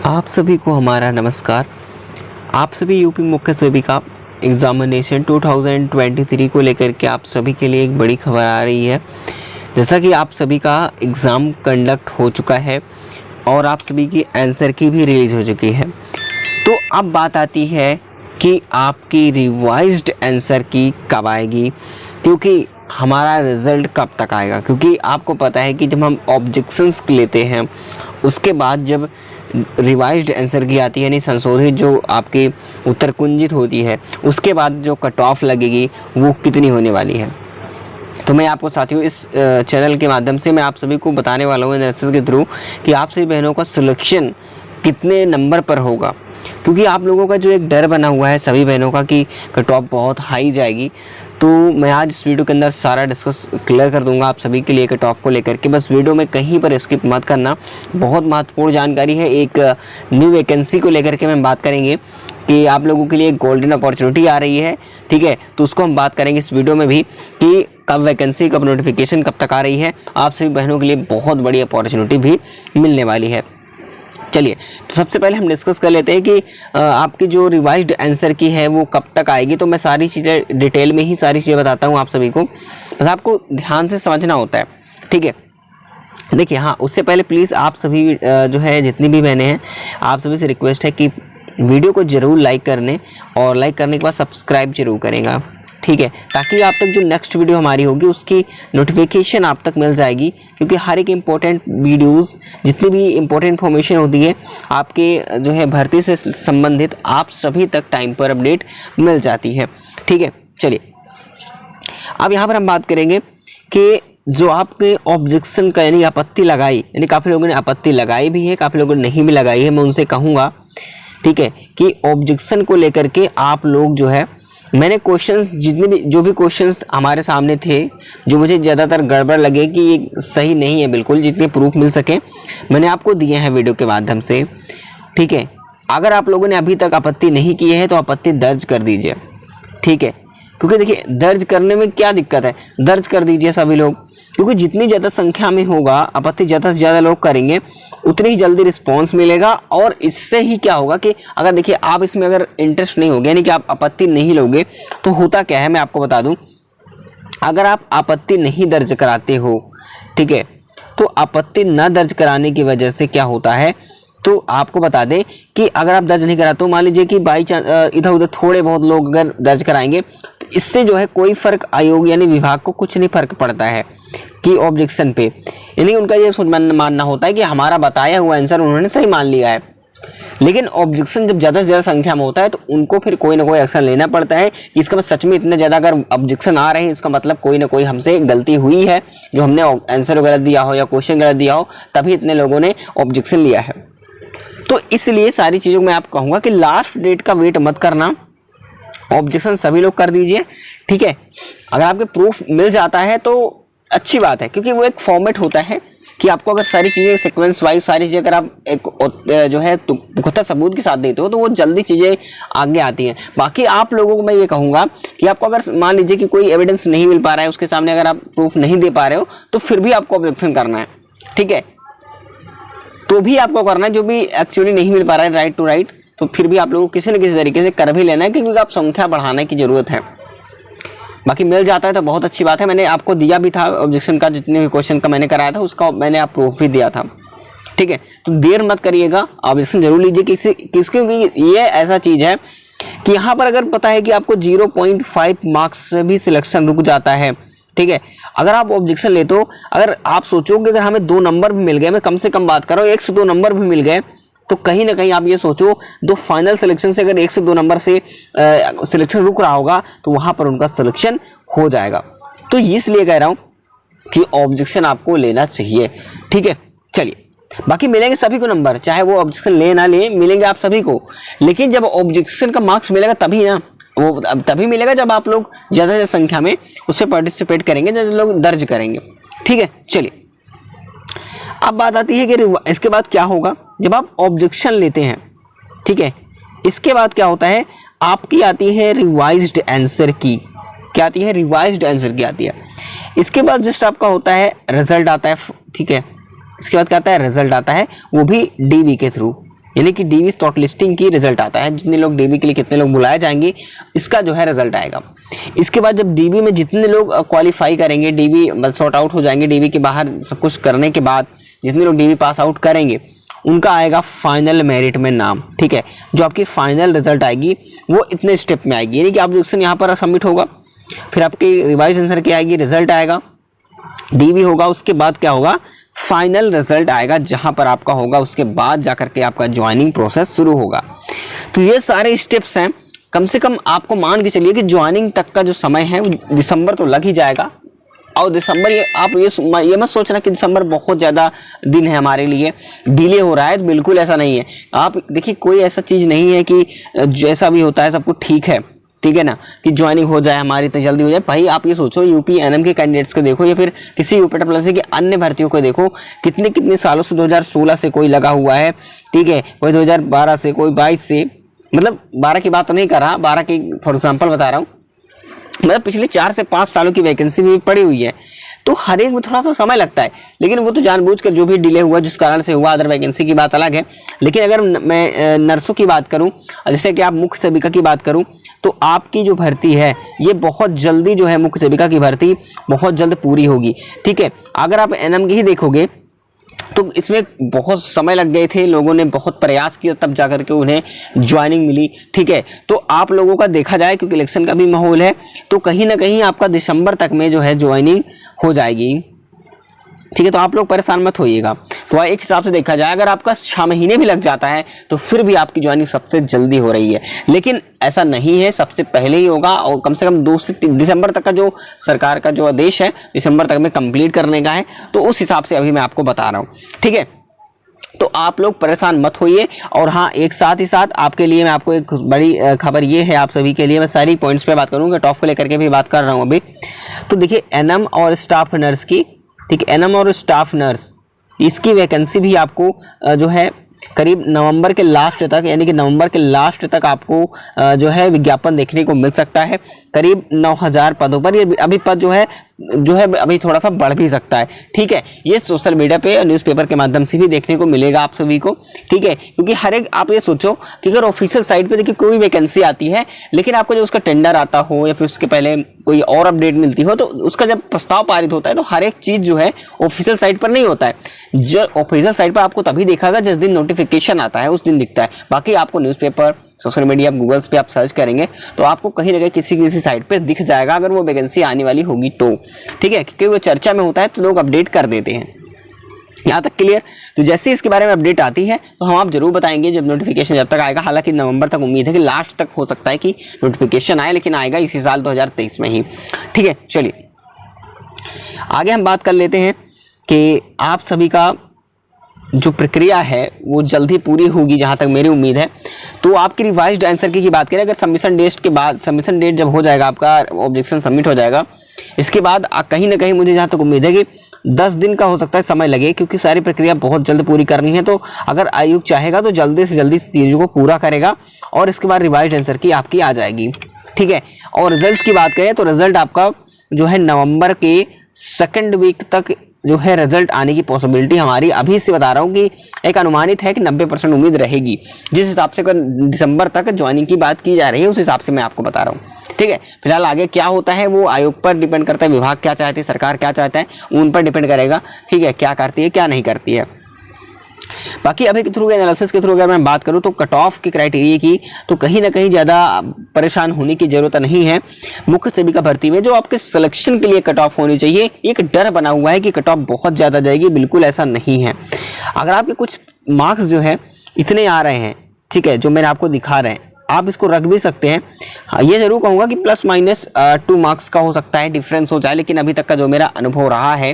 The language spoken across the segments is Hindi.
आप सभी को हमारा नमस्कार। आप सभी यूपी मुख्य सेविका एग्जामिनेशन 2023 को लेकर के आप सभी के लिए एक बड़ी खबर आ रही है। जैसा कि आप सभी का एग्ज़ाम कंडक्ट हो चुका है और आप सभी की आंसर की भी रिलीज़ हो चुकी है, तो अब बात आती है कि आपकी रिवाइज्ड आंसर की कब आएगी, क्योंकि हमारा रिज़ल्ट कब तक आएगा। क्योंकि आपको पता है कि जब हम ऑब्जेक्शंस लेते हैं उसके बाद जब रिवाइज्ड आंसर की आती है, यानी संशोधित जो आपकी उत्तर कुंजित होती है, उसके बाद जो कट ऑफ लगेगी वो कितनी होने वाली है। तो मैं आपको साथियों इस चैनल के माध्यम से मैं आप सभी को बताने वाला हूँ एनालिसिस के थ्रू कि आप सभी बहनों का सिलेक्शन कितने नंबर पर होगा। क्योंकि आप लोगों का जो एक डर बना हुआ है सभी बहनों का कि कट ऑफ बहुत हाई जाएगी, तो मैं आज इस वीडियो के अंदर सारा डिस्कस क्लियर कर दूंगा आप सभी के लिए कट ऑफ को लेकर के। बस वीडियो में कहीं पर स्किप मत करना, बहुत महत्वपूर्ण जानकारी है। एक न्यू वैकेंसी को लेकर के मैं बात करेंगे कि आप लोगों के लिए एक गोल्डन अपॉर्चुनिटी आ रही है, ठीक है। तो उसको हम बात करेंगे इस वीडियो में भी कि कब वैकेंसी, कब नोटिफिकेशन कब तक आ रही है। आप सभी बहनों के लिए बहुत बड़ी अपॉर्चुनिटी भी मिलने वाली है। चलिए, तो सबसे पहले हम डिस्कस कर लेते हैं कि आपकी जो रिवाइज्ड आंसर की है वो कब तक आएगी। तो मैं सारी चीज़ें डिटेल में ही सारी चीज़ें बताता हूँ आप सभी को, बस आपको ध्यान से समझना होता है, ठीक है। देखिए, हाँ, उससे पहले प्लीज़ आप सभी जो है जितनी भी बहनें हैं, आप सभी से रिक्वेस्ट है कि वीडियो को ज़रूर लाइक करने और लाइक करने के बाद सब्सक्राइब जरूर करेगा, ठीक है, ताकि आप तक जो नेक्स्ट वीडियो हमारी होगी उसकी नोटिफिकेशन आप तक मिल जाएगी। क्योंकि हर एक इम्पोर्टेंट वीडियोस, जितनी भी इम्पोर्टेंट इन्फॉर्मेशन होती है आपके जो है भर्ती से संबंधित, आप सभी तक टाइम पर अपडेट मिल जाती है, ठीक है। चलिए, अब यहाँ पर हम बात करेंगे कि जो आपके ऑब्जेक्शन का यानी आपत्ति लगाई, यानी काफ़ी लोगों ने आपत्ति लगाई भी है, काफ़ी लोगों ने नहीं भी लगाई है। मैं उनसे कहूँगा, ठीक है, कि ऑब्जेक्शन को लेकर के आप लोग जो है, मैंने क्वेश्चंस जितने भी जो भी क्वेश्चंस हमारे सामने थे, जो मुझे ज़्यादातर गड़बड़ लगे कि ये सही नहीं है बिल्कुल, जितने प्रूफ मिल सके मैंने आपको दिए हैं वीडियो के माध्यम से, ठीक है। अगर आप लोगों ने अभी तक आपत्ति नहीं की है तो आपत्ति दर्ज कर दीजिए, ठीक है। क्योंकि देखिए, दर्ज करने में क्या दिक्कत है, दर्ज कर दीजिए सभी लोग। क्योंकि जितनी ज़्यादा संख्या में होगा आपत्ति, ज़्यादा से ज़्यादा लोग करेंगे, उतनी ही जल्दी रिस्पॉन्स मिलेगा। और इससे ही क्या होगा कि अगर देखिए आप इसमें अगर इंटरेस्ट नहीं होगा, यानी कि आप आपत्ति नहीं लोगे, तो होता क्या है मैं आपको बता दूं, अगर आप आपत्ति नहीं दर्ज कराते हो, ठीक है, तो आपत्ति न दर्ज कराने की वजह से क्या होता है, तो आपको बता दें कि अगर आप दर्ज नहीं कराते हो, मान लीजिए कि बाई चांस इधर उधर थोड़े बहुत लोग अगर दर्ज कराएंगे, तो इससे जो है कोई फर्क आयोग यानी विभाग को कुछ नहीं फर्क पड़ता है कि ऑब्जेक्शन पे, यानी उनका ये मानना होता है कि हमारा बताया हुआ आंसर उन्होंने सही मान लिया है। लेकिन ऑब्जेक्शन जब ज़्यादा से ज़्यादा संख्या में होता है तो उनको फिर कोई ना कोई एक्शन लेना पड़ता है कि इसका सच में इतने ज़्यादा अगर ऑब्जेक्शन आ रहे हैं, इसका मतलब कोई ना कोई हमसे गलती हुई है, जो हमने आंसर गलत दिया हो या क्वेश्चन गलत दिया हो, तभी इतने लोगों ने ऑब्जेक्शन लिया है। तो इसलिए सारी चीज़ों में आप कहूँगा कि लास्ट डेट का वेट मत करना, ऑब्जेक्शन सभी लोग कर दीजिए, ठीक है। अगर आपके प्रूफ मिल जाता है तो अच्छी बात है, क्योंकि वो एक फॉर्मेट होता है कि आपको अगर सारी चीज़ें सीक्वेंस वाइज सारी चीज़ें अगर आप एक जो है पुख्ता सबूत के साथ देते हो तो वो जल्दी चीज़ें आगे आती हैं। बाकी आप लोगों को मैं ये कहूँगा कि आपको अगर मान लीजिए कि कोई एविडेंस नहीं मिल पा रहा है, उसके सामने अगर आप प्रूफ नहीं दे पा रहे हो, तो फिर भी आपको ऑब्जेक्शन करना है, ठीक है। तो भी आपको करना है, जो भी एक्चुअली नहीं मिल पा रहा है राइट टू राइट, तो फिर भी आप लोगों को किसी न किसी तरीके से कर भी लेना है, क्योंकि आप संख्या बढ़ाने की जरूरत है। बाकी मिल जाता है तो बहुत अच्छी बात है। मैंने आपको दिया भी था ऑब्जेक्शन का, जितने भी क्वेश्चन का मैंने कराया था उसका मैंने आप प्रूफ भी दिया था, ठीक है। तो देर मत करिएगा, ऑब्जेक्शन जरूर लीजिए क्योंकि ये ऐसा चीज़ है कि यहाँ पर अगर पता है कि आपको 0.5 मार्क्स से भी सिलेक्शन रुक जाता है, ठीक है। अगर आप ऑब्जेक्शन लेते हो, अगर आप सोचोगे अगर हमें 2 नंबर भी मिल गए, मैं कम से कम बात कर रहा हूँ, 1 से 2 नंबर भी मिल गए, तो कहीं ना कहीं आप ये सोचो दो फाइनल सिलेक्शन से अगर 1 से 2 नंबर से सिलेक्शन रुक रहा होगा तो वहां पर उनका सिलेक्शन हो जाएगा। तो इसलिए कह रहा हूं कि ऑब्जेक्शन आपको लेना चाहिए, ठीक है। चलिए, बाकी मिलेंगे सभी को नंबर, चाहे वो ऑब्जेक्शन ले ना ले, मिलेंगे आप सभी को। लेकिन जब ऑब्जेक्शन का मार्क्स मिलेगा तभी ना, वो तभी मिलेगा जब आप लोग ज़्यादा से ज़्यादा संख्या में उस पर पार्टिसिपेट करेंगे, जैसे लोग दर्ज करेंगे, ठीक है। चलिए, अब बात आती है कि इसके बाद क्या होगा जब आप ऑब्जेक्शन लेते हैं, ठीक है। इसके बाद क्या होता है, आपकी आती है रिवाइज्ड आंसर की, क्या आती है, रिवाइज्ड आंसर की आती है। इसके बाद जस्ट आपका होता है रिजल्ट आता है, ठीक है। इसके बाद क्या आता है, रिजल्ट आता है, वो भी डीवी के थ्रू, यानी कि डीवी शॉर्ट लिस्टिंग की रिजल्ट आता है, जितने लोग डीवी के लिए कितने लोग बुलाए जाएंगे इसका जो है रिजल्ट आएगा। इसके बाद जब डीवी में जितने लोग क्वालिफाई करेंगे, डीवी शॉर्ट आउट हो जाएंगे, डीवी के बाहर सब कुछ करने के बाद जितने लोग डीवी पास आउट करेंगे उनका आएगा फाइनल मेरिट में नाम। ठीक है, जो आपकी फाइनल रिजल्ट आएगी वो इतने स्टेप में आएगी, यानी कि ऑब्जेक्शन यहाँ पर सबमिट होगा, फिर आपकी रिवाइज आंसर क्या आएगी, रिजल्ट आएगा, डीवी होगा, उसके बाद क्या होगा, फाइनल रिजल्ट आएगा जहां पर आपका होगा, उसके बाद जाकर के आपका ज्वाइनिंग प्रोसेस शुरू होगा। तो ये सारे स्टेप्स हैं, कम से कम आपको मान के चलिए कि ज्वाइनिंग तक का जो समय है वो दिसंबर तो लग ही जाएगा। और दिसंबर ये आप ये मत सोचना कि दिसंबर बहुत ज़्यादा दिन है हमारे लिए, डिले हो रहा है, तो बिल्कुल ऐसा नहीं है। आप देखिए कोई ऐसा चीज़ नहीं है कि जैसा भी होता है सब कुछ ठीक है, ठीक है ना, कि ज्वाइनिंग हो जाए हमारी इतनी जल्दी हो जाए। भाई आप ये सोचो, यूपी एनएम के कैंडिडेट्स को देखो या फिर किसी यूपी प्लस के अन्य भर्तियों को देखो, कितने कितने सालों से 2016 से कोई लगा हुआ है, ठीक है, कोई 2012 से, कोई 22 से, मतलब 12 की बात तो नहीं कर रहा, 12 की फॉर एग्जाम्पल बता रहा हूँ, मतलब पिछले 4 से 5 सालों की वैकेंसी भी पड़ी हुई है। तो हर एक में थोड़ा सा समय लगता है, लेकिन वो तो जानबूझकर जो भी डिले हुआ जिस कारण से हुआ, अदर वैकेंसी की बात अलग है। लेकिन अगर मैं नर्सों की बात करूं, जैसे कि आप मुख्य सेविका की बात करूं, तो आपकी जो भर्ती है ये बहुत जल्दी जो है, मुख्य सेविका की भर्ती बहुत जल्द पूरी होगी। ठीक है, अगर आप एनएम की ही देखोगे तो इसमें बहुत समय लग गए थे, लोगों ने बहुत प्रयास किया तब जाकर के उन्हें ज्वाइनिंग मिली। ठीक है, तो आप लोगों का देखा जाए, क्योंकि इलेक्शन का भी माहौल है, तो कहीं ना कहीं आपका दिसंबर तक में जो है ज्वाइनिंग हो जाएगी। ठीक है, तो आप लोग परेशान मत होइएगा। तो एक हिसाब से देखा जाए, अगर आपका 6 महीने भी लग जाता है तो फिर भी आपकी ज्वाइनिंग सबसे जल्दी हो रही है, लेकिन ऐसा नहीं है, सबसे पहले ही होगा। और कम से कम 2 से 3 दिसंबर तक का जो सरकार का जो आदेश है, दिसंबर तक में कंप्लीट करने का है, तो उस हिसाब से अभी मैं आपको बता रहा हूँ। ठीक है, तो आप लोग परेशान मत होइए। और हाँ, एक साथ ही साथ आपके लिए मैं आपको एक बड़ी खबर ये है, आप सभी के लिए मैं सारी पॉइंट्स पे बात करूँगा, टॉप को लेकर के भी बात कर रहा हूँ अभी। तो देखिए, एनएम और स्टाफ नर्स की, ठीक है, एनएम और स्टाफ नर्स इसकी वैकेंसी भी आपको जो है करीब नवंबर के लास्ट तक, यानी कि नवंबर के लास्ट तक आपको जो है विज्ञापन देखने को मिल सकता है, करीब 9000 पदों पर। ये अभी पद जो है अभी थोड़ा सा बढ़ भी सकता है। ठीक है, ये सोशल मीडिया पे, न्यूज़पेपर के माध्यम से भी देखने को मिलेगा आप सभी को। ठीक है, क्योंकि हर एक, आप ये सोचो कि अगर ऑफिशियल साइट पे देखिए कोई वैकेंसी आती है, लेकिन आपको जो उसका टेंडर आता हो या फिर उसके पहले कोई और अपडेट मिलती हो, तो उसका जब प्रस्ताव पारित होता है तो हर एक चीज़ जो है ऑफिशियल साइट पर नहीं होता है। जब ऑफिशियल साइट पर आपको तभी देखागा जिस दिन नोटिफिकेशन आता है, उस दिन दिखता है। बाकी आपको न्यूज़पेपर, सोशल मीडिया, गूगल्स पे आप सर्च करेंगे तो आपको कहीं ना कहीं किसी साइट पे दिख जाएगा, अगर वो वैकेंसी आने वाली होगी तो। ठीक है, क्योंकि वो चर्चा में होता है तो लोग अपडेट कर देते हैं। यहाँ तक क्लियर? तो जैसे इसके बारे में अपडेट आती है तो हम आप जरूर बताएंगे जब नोटिफिकेशन जब तक आएगा। हालांकि नवंबर तक उम्मीद है कि लास्ट तक हो सकता है कि नोटिफिकेशन आए, लेकिन आएगा इसी साल 2023 में ही। ठीक है, चलिए आगे हम बात कर लेते हैं कि आप सभी का जो प्रक्रिया है वो जल्दी पूरी होगी, जहाँ तक मेरी उम्मीद है। तो आपकी रिवाइज्ड आंसर की बात करें, अगर सबमिशन डेट के बाद, सबमिशन डेट जब हो जाएगा, आपका ऑब्जेक्शन सबमिट हो जाएगा, इसके बाद कहीं ना कहीं मुझे जहाँ तक उम्मीद है कि 10 दिन का हो सकता है समय लगे, क्योंकि सारी प्रक्रिया बहुत जल्द पूरी करनी है। तो अगर आयोग चाहेगा तो जल्दी से जल्दी चीज़ों को पूरा करेगा और इसके बाद रिवाइज्ड आंसर की आपकी आ जाएगी। ठीक है, और रिजल्ट की बात करें तो रिजल्ट आपका जो है नवंबर के 2nd वीक तक जो है रिजल्ट आने की पॉसिबिलिटी हमारी अभी से बता रहा हूँ कि एक अनुमानित है कि 90% उम्मीद रहेगी। जिस हिसाब से दिसंबर तक ज्वाइनिंग की बात की जा रही है उस हिसाब से मैं आपको बता रहा हूँ। ठीक है, फिलहाल आगे क्या होता है वो आयोग पर डिपेंड करता है, विभाग क्या चाहती है, सरकार क्या चाहता है, उन पर डिपेंड करेगा। ठीक है, क्या करती है क्या नहीं करती है। बाकी अभी के थ्रू एनालिसिस के थ्रू अगर मैं बात करूं तो कट ऑफ की क्राइटेरिया की, तो कहीं ना कहीं ज़्यादा परेशान होने की ज़रूरत नहीं है। मुख्य सेविका भर्ती में जो आपके सिलेक्शन के लिए कट ऑफ होनी चाहिए, एक डर बना हुआ है कि कट ऑफ बहुत ज़्यादा जाएगी, बिल्कुल ऐसा नहीं है। अगर आपके कुछ मार्क्स जो है इतने आ रहे हैं, ठीक है, जो मैंने आपको दिखा रहे हैं, आप इसको रख भी सकते हैं। हाँ, ये जरूर कहूँगा कि +- 2 मार्क्स का हो सकता है डिफरेंस हो जाए, लेकिन अभी तक का जो मेरा अनुभव रहा है,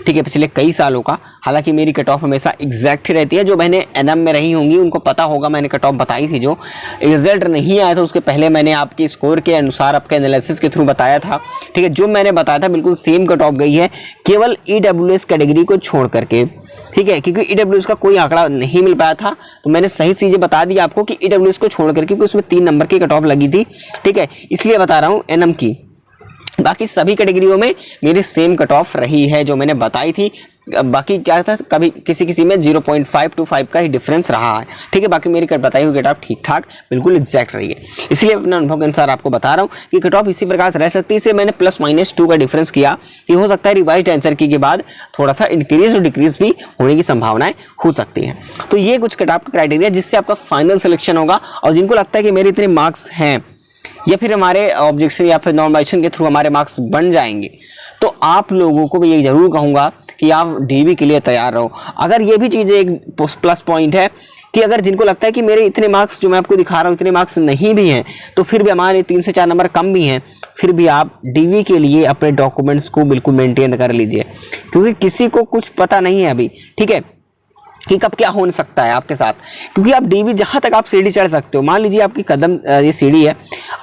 ठीक है, पिछले कई सालों का, हालांकि मेरी कट ऑफ हमेशा एग्जैक्ट ही रहती है। जो मैंने एनएम में रही होंगी उनको पता होगा, मैंने कट ऑफ बताई थी, जो रिजल्ट नहीं आया था उसके पहले मैंने आपके स्कोर के अनुसार आपके एनालिसिस के थ्रू बताया था। ठीक है, जो मैंने बताया था बिल्कुल सेम कट ऑफ गई है, केवल EWS कैटेगरी को छोड़ करके। ठीक है, क्योंकि EWS का कोई आंकड़ा नहीं मिल पाया था, तो मैंने सही चीजें बता दी आपको कि EWS को छोड़ करके, क्योंकि उसमें 3 नंबर की कट ऑफ लगी थी। ठीक है, इसलिए बता रहा हूँ एनएम की। बाकी सभी कैटेगरियों में मेरी सेम कट ऑफ रही है जो मैंने बताई थी। बाकी क्या था, कभी किसी में 0.5 to 5 का ही डिफरेंस रहा है, ठीक है। बाकी मेरी बताई हुई कट ऑफ ठीक ठाक बिल्कुल एग्जैक्ट रही है, इसलिए अपने अनुभव के अनुसार आपको बता रहा हूँ कि कट ऑफ इसी प्रकार से रह सकती है। इसे मैंने +-2 का डिफरेंस किया कि हो सकता है रिवाइज आंसर की के बाद थोड़ा सा इंक्रीज और डिक्रीज भी होने की संभावनाएं हो सकती है। तो ये कुछ कट ऑफ का क्राइटेरिया जिससे आपका फाइनल सिलेक्शन होगा। और जिनको लगता है कि मेरे इतने मार्क्स हैं या फिर हमारे ऑब्जेक्शन या फिर नॉर्मलाइजेशन के थ्रू हमारे मार्क्स बन जाएंगे, तो आप लोगों को मैं ये जरूर कहूंगा कि आप डीवी के लिए तैयार रहो। अगर ये भी चीज़ एक प्लस पॉइंट है कि अगर जिनको लगता है कि मेरे इतने मार्क्स जो मैं आपको दिखा रहा हूँ इतने मार्क्स नहीं भी हैं, तो फिर भी हमारे 3 से 4 नंबर कम भी हैं, फिर भी आप डीवी के लिए अपने डॉक्यूमेंट्स को बिल्कुल मेंटेन कर लीजिए, क्योंकि किसी को कुछ पता नहीं है अभी, ठीक है, कि कब क्या हो सकता है आपके साथ। क्योंकि आप डीवी जहां तक आप सीढ़ी चढ़ सकते हो, मान लीजिए आपकी कदम ये सीढ़ी है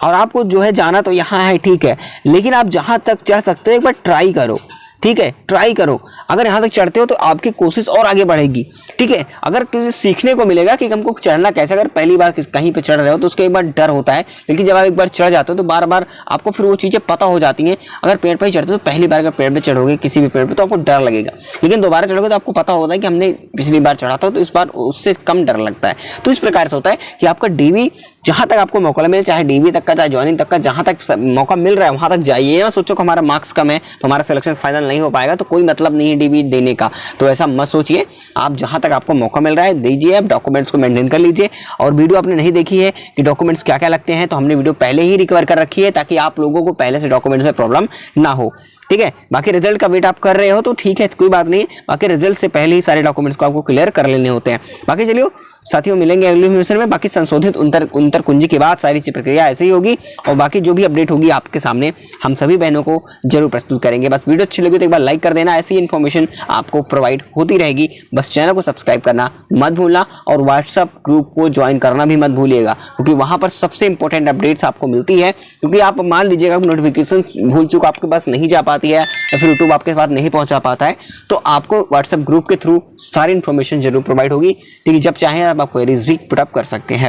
और आपको जो है जाना तो यहाँ है, ठीक है, लेकिन आप जहां तक चढ़ सकते हो एक बार ट्राई करो, ठीक है, ट्राई करो। अगर यहाँ तक चढ़ते हो तो आपकी कोशिश और आगे बढ़ेगी, ठीक है। अगर किसी सीखने को मिलेगा कि हमको चढ़ना कैसे, अगर पहली बार कहीं पे चढ़ रहे हो तो उसका एक बार डर होता है, लेकिन जब आप एक बार चढ़ जाते हो तो बार बार आपको फिर वो चीज़ें पता हो जाती हैं। अगर पेड़ पर ही चढ़ते हो तो पहली बार अगर पेड़ पर चढ़ोगे किसी भी पेड़ पर तो आपको डर लगेगा, लेकिन दोबारा चढ़ोगे तो आपको पता होता है कि हमने पिछली बार चढ़ा था तो इस बार उससे कम डर लगता है। तो इस प्रकार से होता है कि आपका डीवी जहां तक आपको मौका मिले, चाहे डीवी तक का चाहे ज्वाइनिंग तक का, जहां तक मौका मिल रहा है वहां तक जाइए। या सोचो कि हमारा मार्क्स कम है तो हमारा सिलेक्शन फाइनल नहीं हो पाएगा तो कोई मतलब नहीं है डीवी देने का, तो ऐसा मत सोचिए। आप जहां तक आपको मौका मिल रहा है दीजिए, आप डॉक्यूमेंट्स को मेंटेन कर लीजिए। और वीडियो आपने नहीं देखी है कि डॉक्यूमेंट्स क्या क्या लगते हैं, तो हमने वीडियो पहले ही रिकवर कर रखी है ताकि आप लोगों को पहले से डॉक्यूमेंट्स में प्रॉब्लम ना हो, ठीक है। बाकी रिजल्ट का वेट आप कर रहे हो तो ठीक है, कोई बात नहीं, बाकी रिजल्ट से पहले ही सारे डॉक्यूमेंट्स को आपको क्लियर कर लेने होते हैं। बाकी चलिए साथियों, मिलेंगे अगले मिशन में। बाकी संशोधित उत्तर कुंजी के बाद सारी प्रक्रिया ऐसे ही होगी और बाकी जो भी अपडेट होगी आपके सामने हम सभी बहनों को जरूर प्रस्तुत करेंगे। बस वीडियो अच्छी लगी तो एक बार लाइक कर देना, ऐसी इन्फॉर्मेशन आपको प्रोवाइड होती रहेगी। बस चैनल को सब्सक्राइब करना मत भूलना और व्हाट्सएप ग्रुप को ज्वाइन करना भी मत भूलिएगा, क्योंकि वहां पर सबसे इंपॉर्टेंट अपडेट्स आपको मिलती है। क्योंकि आप मान लीजिएगा नोटिफिकेशन भूल चूक आपके पास नहीं जा पाती है या फिर यूट्यूब आपके पास नहीं पहुंचा पाता है, तो आपको व्हाट्सएप ग्रुप के थ्रू सारी इन्फॉर्मेशन जरूर प्रोवाइड होगी, ठीक है। जब चाहें आप क्वेरीज भी पुटअप कर सकते हैं।